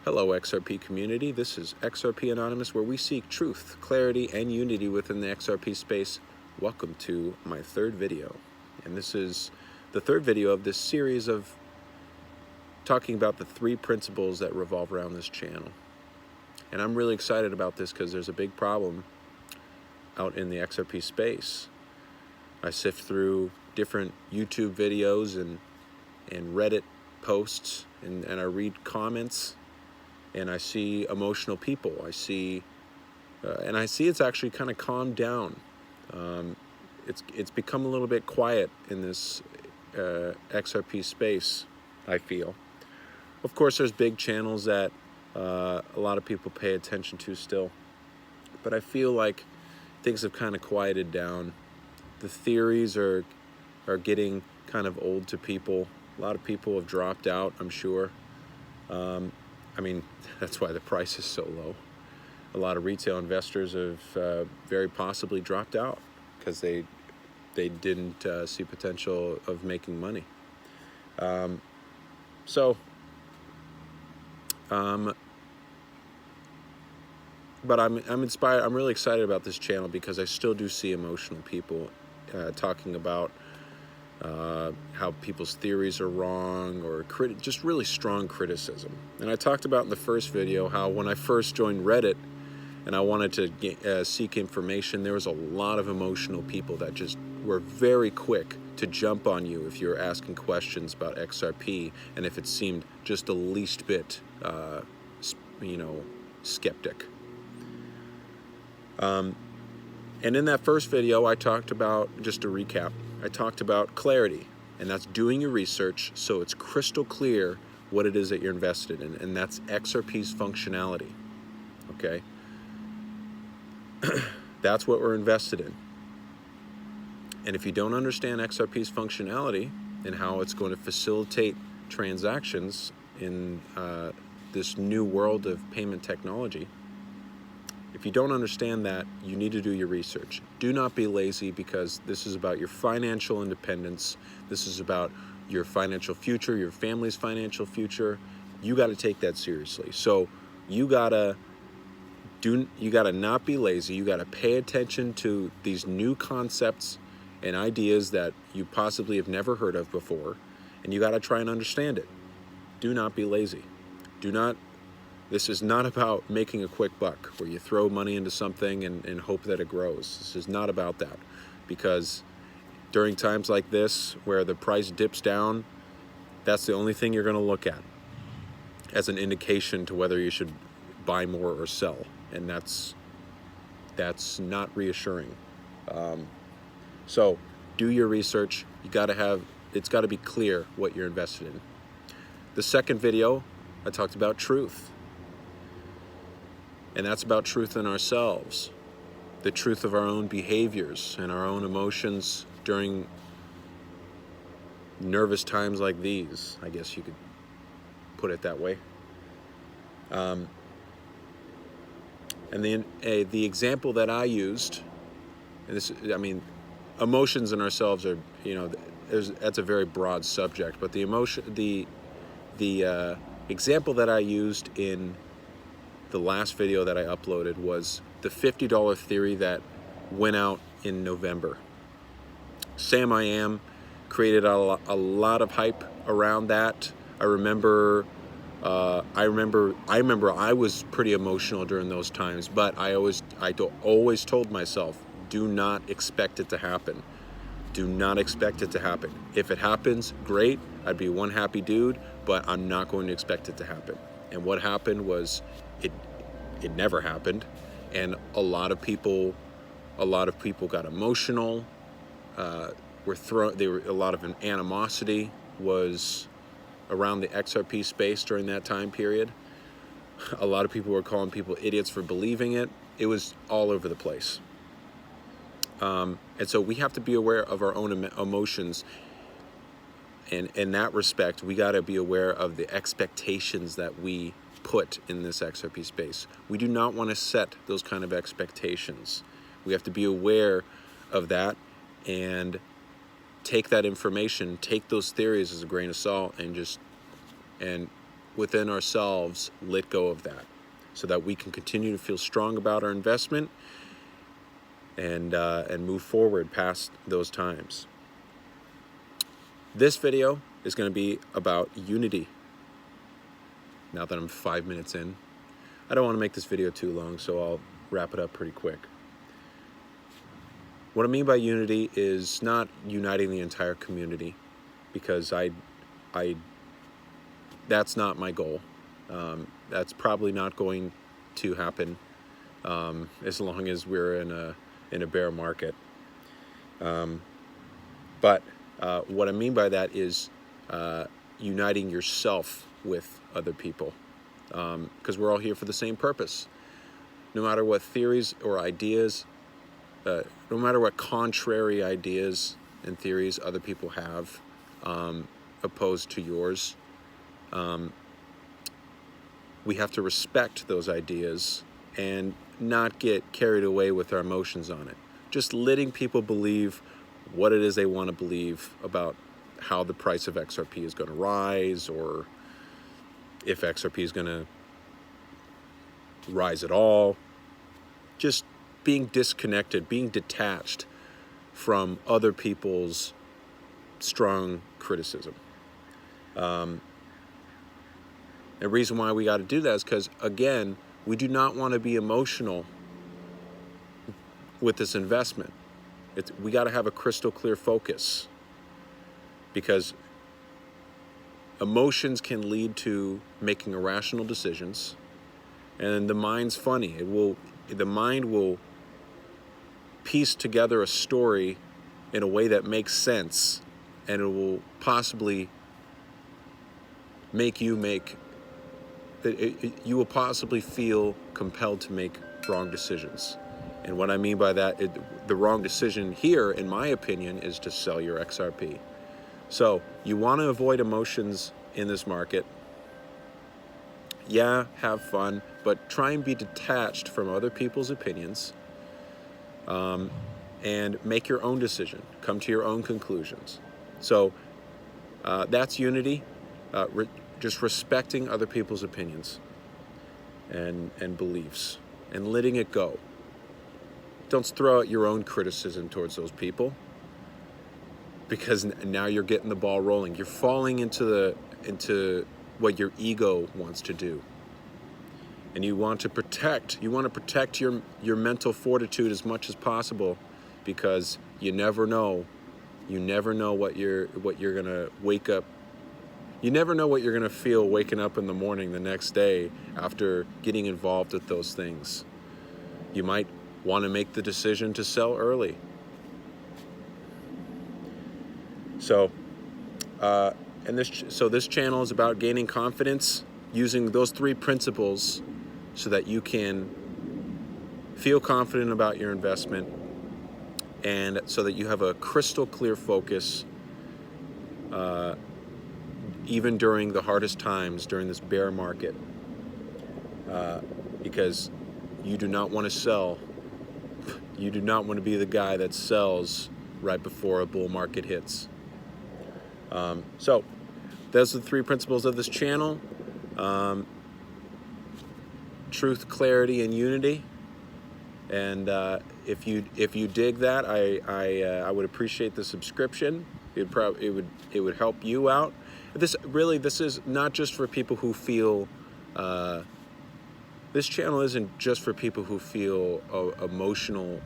Hello XRP community, this is XRP Anonymous, where we seek truth, clarity, and unity within the XRP space. Welcome to my third video. And this is the third video of this series of talking about the three principles that revolve around this channel. And I'm really excited about this because there's a big problem out in the XRP space. I sift through different YouTube videos and Reddit posts and I read comments, and I see emotional people. I see it's actually kind of calmed down. It's become a little bit quiet in this XRP space, I feel. Of course, there's big channels that a lot of people pay attention to still, but I feel like things have kind of quieted down. The theories are getting kind of old to people. A lot of people have dropped out, I'm sure. I mean, that's why the price is so low. A lot of retail investors have very possibly dropped out because they didn't see potential of making money. But I'm inspired. I'm really excited about this channel because I still do see emotional people talking about how people's theories are wrong, or just really strong criticism. And I talked about in the first video how when I first joined Reddit and I wanted to seek information, there was a lot of emotional people that just were very quick to jump on you if you were asking questions about XRP and if it seemed just the least bit, skeptic. And in that first video, I talked about, just to recap, I talked about clarity, and that's doing your research so it's crystal clear what it is that you're invested in, and that's XRP's functionality, okay? That's what we're invested in. And if you don't understand XRP's functionality and how it's going to facilitate transactions in this new world of payment technology, if you don't understand that, you need to do your research. Do not be lazy, because this is about your financial independence. This is about your financial future, your family's financial future. You got to take that seriously. So you gotta not be lazy. You got to pay attention to these new concepts and ideas that you possibly have never heard of before, and you got to try and understand it. Do not be lazy. This is not about making a quick buck where you throw money into something and hope that it grows. This is not about that, because during times like this where the price dips down, that's the only thing you're going to look at as an indication to whether you should buy more or sell, and that's not reassuring. So do your research. It's got to be clear what you're invested in. The second video, I talked about truth. And that's about truth in ourselves, the truth of our own behaviors and our own emotions during nervous times like these, I guess you could put it that way. And the example that I used, and this, I mean, emotions in ourselves are, that's a very broad subject, but the example that I used in the last video that I uploaded was the $50 theory that went out in November. Sam I Am created a lot of hype around that. I remember I was pretty emotional during those times, but I always told myself, do not expect it to happen. Do not expect it to happen. If it happens, great. I'd be one happy dude, but I'm not going to expect it to happen. And what happened was it never happened, and a lot of people got emotional. A lot of animosity was around the XRP space during that time period. A lot of people were calling people idiots for believing it. It was all over the place. And so we have to be aware of our own emotions. And in that respect, we got to be aware of the expectations that we put in this XRP space. We do not want to set those kind of expectations. We have to be aware of that and take that information, take those theories as a grain of salt, and within ourselves let go of that, so that we can continue to feel strong about our investment and move forward past those times. This video is going to be about unity. Now that I'm 5 minutes in, I don't want to make this video too long, so I'll wrap it up pretty quick. What I mean by unity is not uniting the entire community, because that's not my goal. That's probably not going to happen as long as we're in a bear market. But what I mean by that is uniting yourself with other people, because we're all here for the same purpose. No matter what theories or ideas, no matter what contrary ideas and theories other people have opposed to yours, we have to respect those ideas and not get carried away with our emotions on it. Just letting people believe what it is they want to believe about how the price of XRP is going to rise, or if XRP is going to rise at all. Just being disconnected, being detached from other people's strong criticism. The reason why we got to do that is because, again, we do not want to be emotional with this investment. We got to have a crystal clear focus, because emotions can lead to making irrational decisions, and the mind's funny. The mind will piece together a story in a way that makes sense, and it will possibly make you you will possibly feel compelled to make wrong decisions. And what I mean by that, the wrong decision here, in my opinion, is to sell your XRP. So you want to avoid emotions in this market. Yeah, have fun, but try and be detached from other people's opinions, and make your own decision. Come to your own conclusions. So that's unity. Just respecting other people's opinions and beliefs, and letting it go. Don't throw out your own criticism towards those people, because now you're getting the ball rolling. You're falling into what your ego wants to do. And you want to protect your mental fortitude as much as possible, because you never know what you're going to wake up. You never know what you're going to feel waking up in the morning the next day after getting involved with those things. You might want to make the decision to sell early. So, this channel is about gaining confidence using those 3 principles, so that you can feel confident about your investment, and so that you have a crystal clear focus even during the hardest times, during this bear market, because you do not want to sell. You do not want to be the guy that sells right before a bull market hits. So those are the 3 principles of this channel: truth, clarity, and unity. And if you dig that, I would appreciate the subscription. It would help you out. This is not just for people who feel. This channel isn't just for people who feel emotional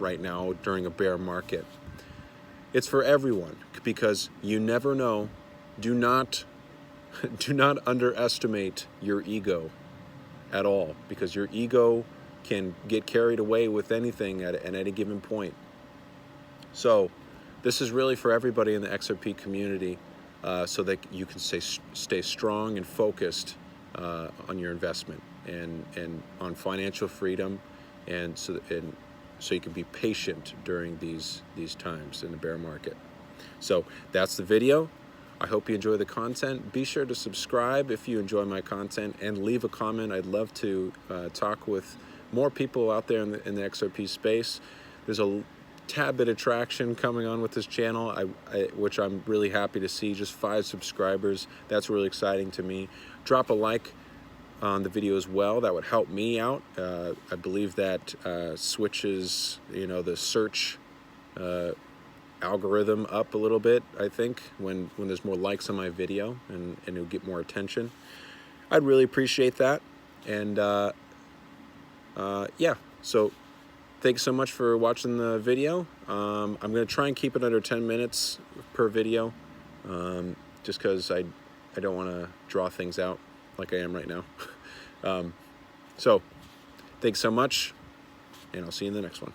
right now during a bear market. It's for everyone, because you never know. Do not underestimate your ego at all, because your ego can get carried away with anything at any given point. So this is really for everybody in the XRP community, so that you can stay strong and focused on your investment and on financial freedom, and so you can be patient during these times in the bear market. So that's the video. I hope you enjoy the content. Be sure to subscribe if you enjoy my content, and leave a comment. I'd love to talk with more people out there in the XRP space. There's tad bit of traction coming on with this channel, which I'm really happy to see. Just 5 subscribers. That's really exciting to me. Drop a like on the video as well. That would help me out. I believe that switches, you know, the search algorithm up a little bit, I think, when there's more likes on my video, and it'll get more attention. I'd really appreciate that. And yeah, so thanks so much for watching the video. I'm going to try and keep it under 10 minutes per video, just because I don't want to draw things out like I am right now. So thanks so much, and I'll see you in the next one.